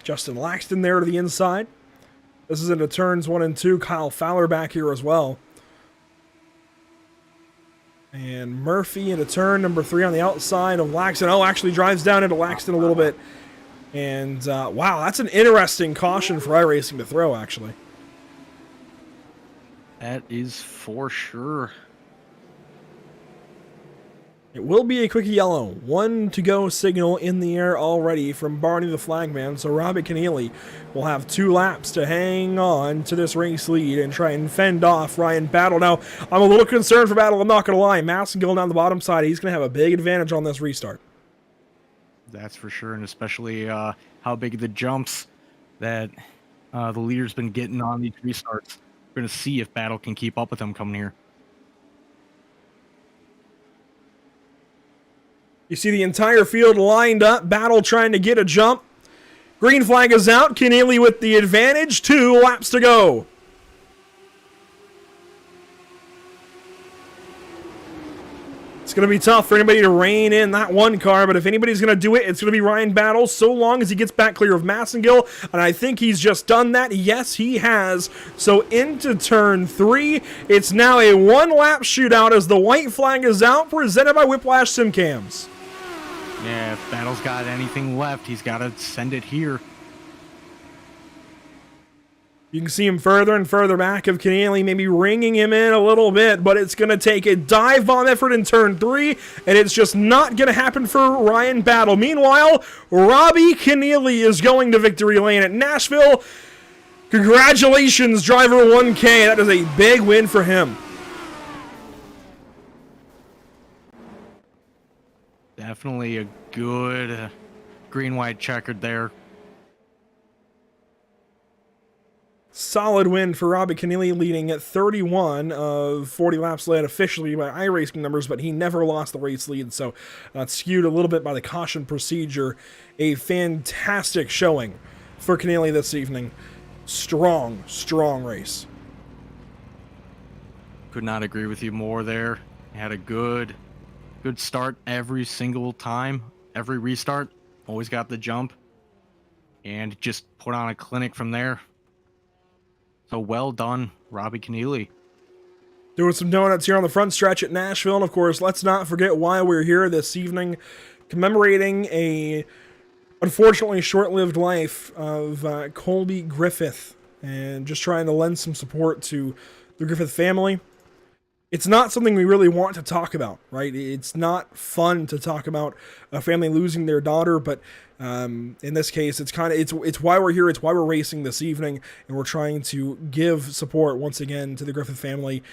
Justin Laxton there to the inside. This is into turns 1 and 2. Kyle Fowler back here as well. And Murphy into turn number 3 on the outside of Laxton. Oh, actually drives down into Laxton a little bit. And, wow, that's an interesting caution for iRacing to throw, actually. That is for sure. It will be a quick yellow. 1 to go signal in the air already from Barney the Flagman. So Robbie Keneally will have 2 laps to hang on to this race lead and try and fend off Ryan Battle. Now, I'm a little concerned for Battle, I'm not going to lie. Massengill down the bottom side, he's going to have a big advantage on this restart. That's for sure, and especially how big the jumps that the leader's been getting on these restarts. We're going to see if Battle can keep up with them coming here. You see the entire field lined up. Battle trying to get a jump. Green flag is out. Keneally with the advantage. 2 laps to go. It's going to be tough for anybody to rein in that one car, but if anybody's going to do it, it's going to be Ryan Battle, so long as he gets back clear of Massengill, and I think he's just done that. Yes, he has. So into turn 3, it's now a 1-lap shootout as the white flag is out, presented by Whiplash SimCams. Yeah, if Battle's got anything left, he's got to send it here. You can see him further and further back of Keneally, maybe ringing him in a little bit, but it's going to take a dive bomb effort in turn 3, and it's just not going to happen for Ryan Battle. Meanwhile, Robbie Keneally is going to victory lane at Nashville. Congratulations, driver 1K. That is a big win for him. Definitely a good green-white checkered there. Solid win for Robbie Keneally, leading at 31 of 40 laps led officially by iRacing numbers, but he never lost the race lead, so skewed a little bit by the caution procedure. A fantastic showing for Keneally this evening. Strong, strong race. Could not agree with you more there. Had a good start every single time, every restart. Always got the jump, and just put on a clinic from there. So well done, Robbie Keneally. Doing some donuts here on the front stretch at Nashville, and of course, let's not forget why we're here this evening, commemorating a unfortunately short-lived life of Colby Griffith, and just trying to lend some support to the Griffith family. It's not something we really want to talk about, right? It's not fun to talk about a family losing their daughter, but in this case, it's why we're here. It's why we're racing this evening, and we're trying to give support once again to the Griffith family.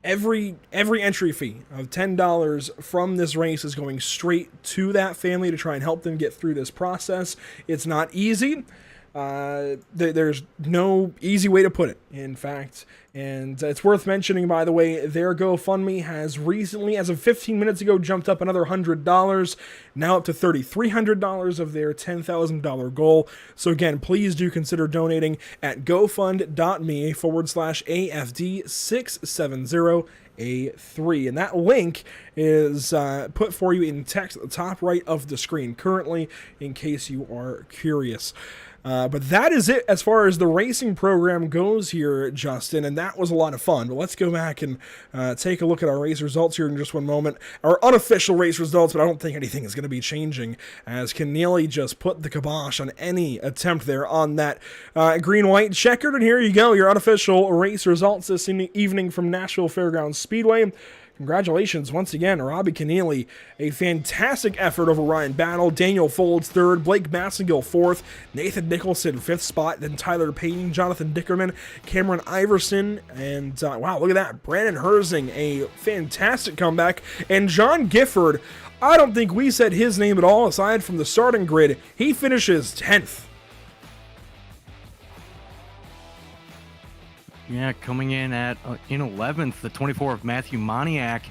Every entry fee of $10 from this race is going straight to that family to try and help them get through this process. It's not easy. There's no easy way to put it, in fact. And it's worth mentioning, by the way, their GoFundMe has recently, as of 15 minutes ago, jumped up another $100, now up to $3,300 of their $10,000 goal. So again, please do consider donating at gofund.me/AFD670A3. And that link is put for you in text at the top right of the screen currently, in case you are curious. But that is it as far as the racing program goes here, Justin, and that was a lot of fun. But let's go back and take a look at our race results here in just one moment. Our unofficial race results, but I don't think anything is going to be changing, as Keneally just put the kibosh on any attempt there on that green-white checkered. And here you go, your unofficial race results this evening from Nashville Fairgrounds Speedway. Congratulations once again, Robbie Keneally. A fantastic effort over Ryan Battle. Daniel Folds third, Blake Massengill fourth, Nathan Nicholson fifth spot, then Tyler Payne, Jonathan Dickerman, Cameron Iverson, and wow, look at that, Brandon Herzing, a fantastic comeback, and John Gifford. I don't think we said his name at all aside from the starting grid. He finishes 10th. Yeah, coming in at in 11th, the 24 of Matthew Moniak.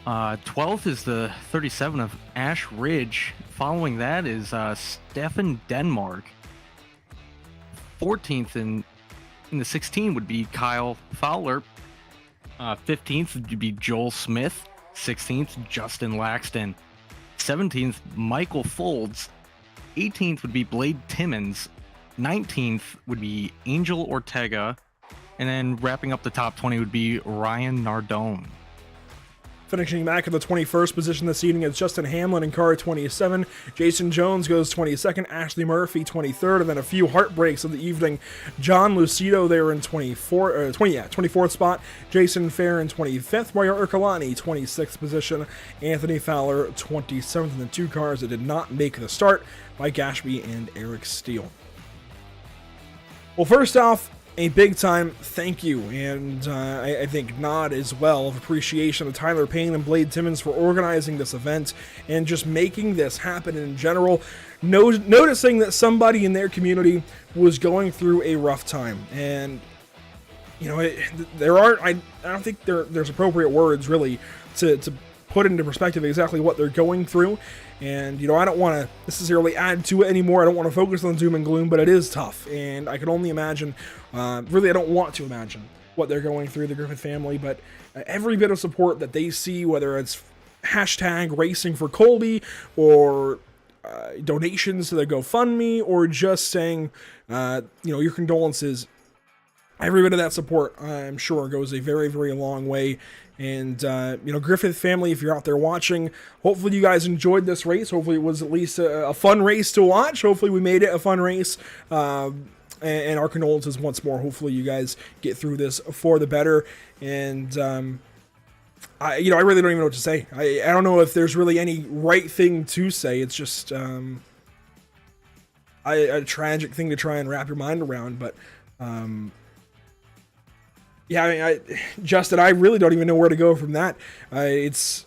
12th is the 37 of Ash Ridge. Following that is Stefan Denmark. 14th in the 16 would be Kyle Fowler. 15th would be Joel Smith. 16th, Justin Laxton. 17th, Michael Folds. 18th would be Blade Timmons. 19th would be Angel Ortega. And then wrapping up the top 20 would be Ryan Nardone. Finishing back at the 21st position this evening is Justin Hamlin in car 27. Jason Jones goes 22nd. Ashley Murphy 23rd. And then a few heartbreaks of the evening. John Lucido there in 24th spot. Jason Fair in 25th. Mario Ercolani 26th position. Anthony Fowler 27th. And the two cars that did not make the start, Mike Ashby and Eric Steele. Well, first off, a big-time thank you, and I think nod as well of appreciation to Tyler Payne and Blade Timmons for organizing this event and just making this happen in general, noticing that somebody in their community was going through a rough time. And, you know, I don't think there's appropriate words, really, to put into perspective exactly what they're going through. And, you know, I don't want to necessarily add to it anymore. I don't want to focus on doom and gloom, but it is tough. And I can only imagine, really I don't want to imagine what they're going through, the Griffith family, but every bit of support that they see, whether it's hashtag racing for Colby or donations to the GoFundMe or just saying, you know, your condolences, every bit of that support, I'm sure, goes a very, very long way. And, you know, Griffith family, if you're out there watching, hopefully you guys enjoyed this race. Hopefully it was at least a fun race to watch. Hopefully we made it a fun race. And our condolences once more. Hopefully you guys get through this for the better. And, I really don't even know what to say. I don't know if there's really any right thing to say. It's just a tragic thing to try and wrap your mind around. But, yeah, I mean, Justin, I really don't even know where to go from that. It's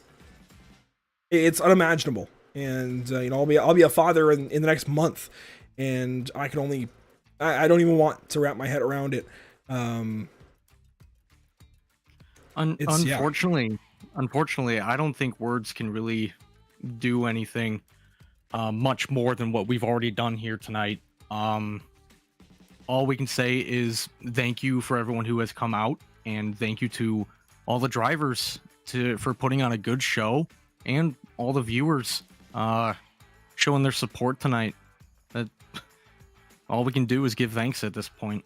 unimaginable, and you know, I'll be a father in the next month, and I don't even want to wrap my head around it. Unfortunately, I don't think words can really do anything much more than what we've already done here tonight. All we can say is thank you for everyone who has come out, and thank you to all the drivers for putting on a good show, and all the viewers showing their support tonight. All we can do is give thanks at this point.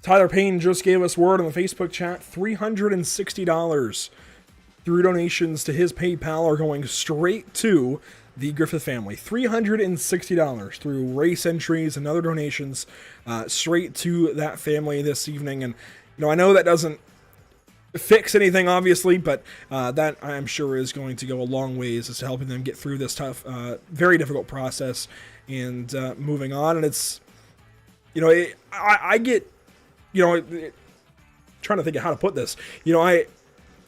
Tyler Payne just gave us word on the Facebook chat, $360 through donations to his PayPal are going straight to the Griffith family. $360 through race entries and other donations straight to that family this evening. And, you know, I know that doesn't fix anything, obviously, but that I'm sure is going to go a long ways as to helping them get through this tough, very difficult process and moving on. And it's, you know, I get, you know, trying to think of how to put this. You know,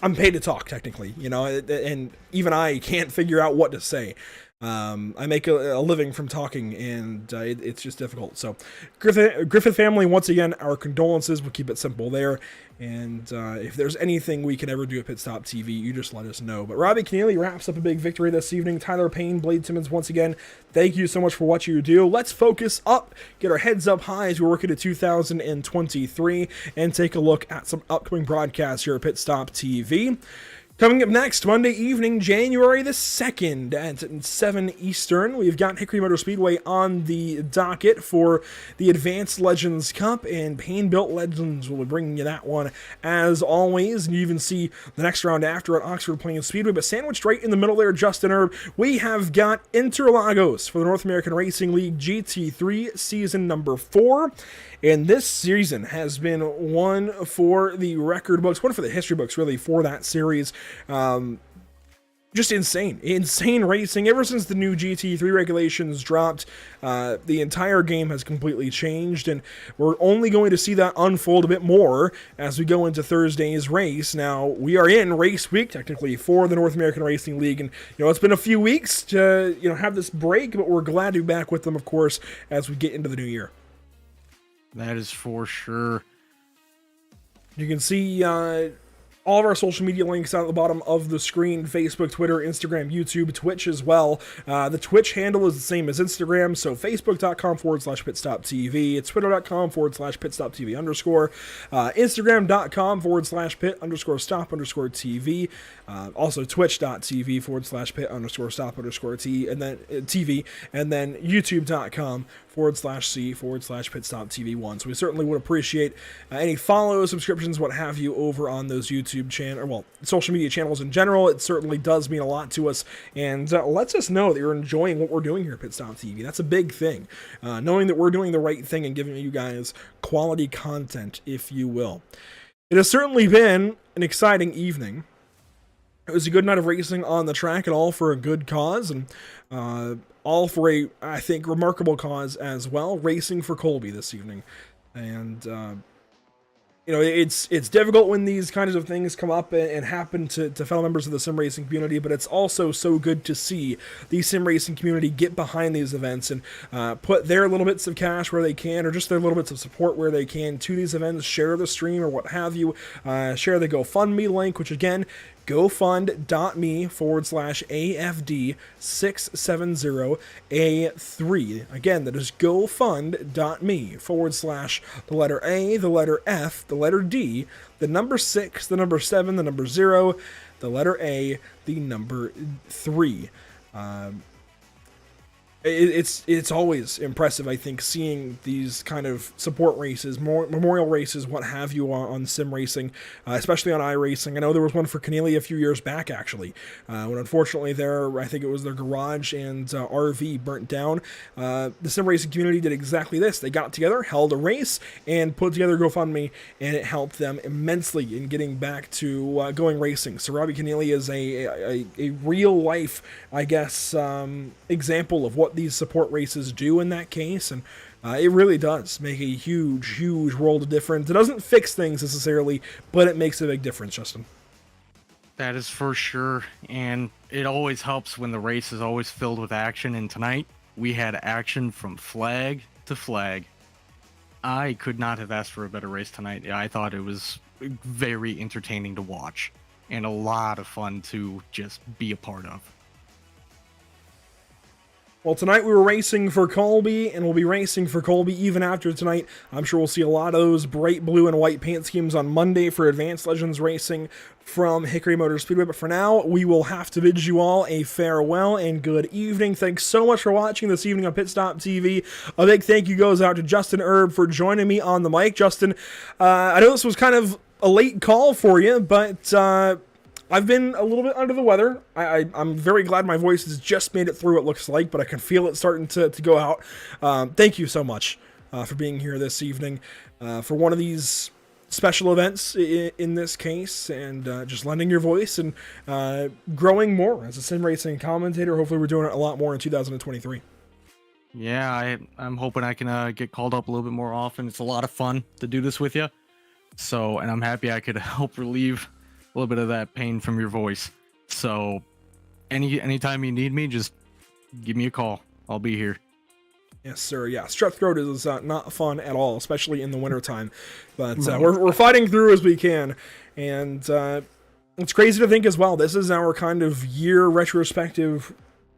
I'm paid to talk, technically, you know, and even I can't figure out what to say. I make a living from talking, and it's just difficult. So, Griffith family, once again, our condolences. We'll keep it simple there. And if there's anything we can ever do at Pit Stop TV, you just let us know. But Robbie Keneally wraps up a big victory this evening. Tyler Payne, Blade Timmons, once again, thank you so much for what you do. Let's focus up, get our heads up high as we work into 2023, and take a look at some upcoming broadcasts here at Pit Stop TV. Coming up next, Monday evening, January the 2nd at 7 Eastern, we've got Hickory Motor Speedway on the docket for the Advanced Legends Cup, and Paine-Built Legends will be bringing you that one as always. And you even see the next round after at Oxford Plains Speedway, but sandwiched right in the middle there, Justin Erb, we have got Interlagos for the North American Racing League GT3 Season number 4. And this season has been one for the record books, one for the history books, really, for that series. Just insane racing. Ever since the new GT3 regulations dropped, the entire game has completely changed, and we're only going to see that unfold a bit more as we go into Thursday's race. Now, we are in race week, technically, for the North American Racing League, and, it's been a few weeks to, have this break, but we're glad to be back with them, of course, as we get into the new year. That is for sure. You can see all of our social media links out at the bottom of the screen: Facebook, Twitter, Instagram, YouTube, Twitch as well. The Twitch handle is the same as Instagram, so facebook.com/pitstoptv, it's twitter.com/pitstoptv _, instagram.com/pit_stop_tv, also twitch.tv/pit_stop_t, and then TV, and then youtube.com/c/pitstoptv1. So we certainly would appreciate any follows, subscriptions, what have you, over on those YouTube channel, well, social media channels in general. It certainly does mean a lot to us, and lets us know that you're enjoying what we're doing here at Pit Stop TV. That's a big thing, knowing that we're doing the right thing and giving you guys quality content, if you will. It has certainly been an exciting evening. It was a good night of racing on the track, and all for a good cause, and all for a, I think, remarkable cause as well, racing for Colby this evening. And it's difficult when these kinds of things come up and happen to fellow members of the sim racing community, but it's also so good to see the sim racing community get behind these events and put their little bits of cash where they can, or just their little bits of support where they can to these events, share the stream or what have you, share the GoFundMe link, which again, gofund.me/AFD670A3. Again, that is gofund.me/the letter A, the letter F, the letter D, the number 6, the number 7, the number 0, the letter A, the number 3. It's always impressive, I think, seeing these kind of support races, memorial races, what have you, on sim racing, especially on iRacing. I know there was one for Keneally a few years back, actually, when unfortunately I think it was their garage and RV burnt down. The sim racing community did exactly this. They got together, held a race, and put together GoFundMe, and it helped them immensely in getting back to going racing. So Robbie Keneally is a real life, I guess, example of what these support races do in that case, and it really does make a huge world of difference. It doesn't fix things necessarily, but it makes a big difference, Justin. That is for sure, and it always helps when the race is always filled with action, and tonight we had action from flag to flag. I could not have asked for a better race tonight. I thought it was very entertaining to watch and a lot of fun to just be a part of. Well, tonight we were racing for Colby, and we'll be racing for Colby even after tonight. I'm sure we'll see a lot of those bright blue and white paint schemes on Monday for Advanced Legends Racing from Hickory Motor Speedway. But for now, we will have to bid you all a farewell and good evening. Thanks so much for watching this evening on Pit Stop TV. A big thank you goes out to Justin Erb for joining me on the mic. Justin, I know this was kind of a late call for you, but I've been a little bit under the weather. I'm very glad my voice has just made it through, it looks like, but I can feel it starting to go out. Thank you so much for being here this evening for one of these special events in this case, and just lending your voice and growing more as a sim racing commentator. Hopefully we're doing it a lot more in 2023. Yeah, I'm hoping I can get called up a little bit more often. It's a lot of fun to do this with you. So, and I'm happy I could help relieve a little bit of that pain from your voice. So anytime you need me, just give me a call. I'll be here. Yes, sir. Yeah, strep throat is not fun at all, especially in the wintertime. But we're fighting through as we can. And it's crazy to think as well, this is our kind of year retrospective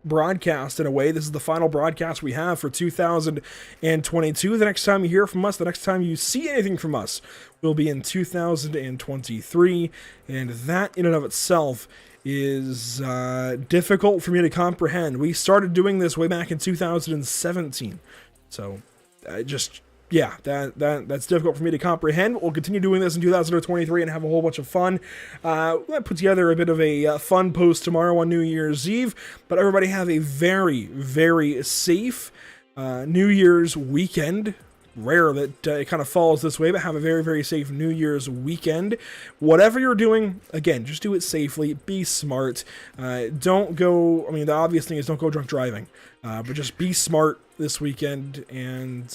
broadcast in a way. This is the final broadcast we have for 2022. The next time you hear from us, the next time you see anything from us, will be in 2023, and that in and of itself is difficult for me to comprehend. We started doing this way back in 2017, so yeah, that's difficult for me to comprehend. We'll continue doing this in 2023 and have a whole bunch of fun. We'll put together a bit of a fun post tomorrow on New Year's Eve, but everybody have a very, very safe New Year's weekend. Rare that it kind of falls this way, but have a very, very safe New Year's weekend. Whatever you're doing, again, just do it safely. Be smart. Don't go, I mean, the obvious thing is don't go drunk driving, but just be smart this weekend and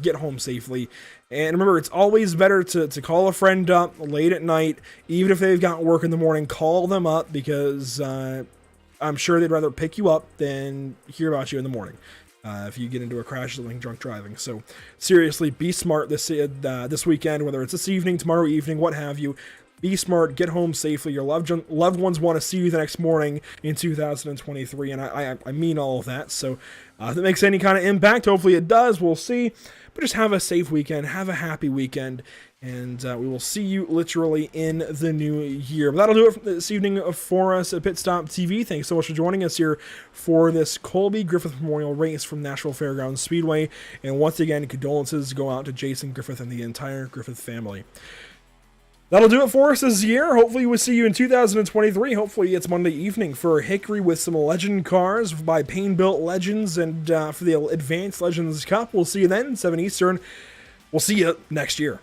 get home safely. And remember, it's always better to call a friend up late at night, even if they've got work in the morning. Call them up, because I'm sure they'd rather pick you up than hear about you in the morning. If you get into a crash or something, drunk driving. So seriously, be smart this weekend, whether it's this evening, tomorrow evening, what have you. Be smart, get home safely. Your loved ones want to see you the next morning in 2023, and I mean all of that. So if it makes any kind of impact, hopefully it does. We'll see. But just have a safe weekend, have a happy weekend, and we will see you literally in the new year. But that'll do it this evening for us at Pit Stop TV. Thanks so much for joining us here for this Colby Griffith Memorial Race from Nashville Fairgrounds Speedway. And once again, condolences go out to Jason Griffith and the entire Griffith family. That'll do it for us this year. Hopefully we'll see you in 2023. Hopefully it's Monday evening for Hickory with some Legend cars by Pain Built Legends, and for the Advanced Legends Cup. We'll see you then, 7 Eastern. We'll see you next year.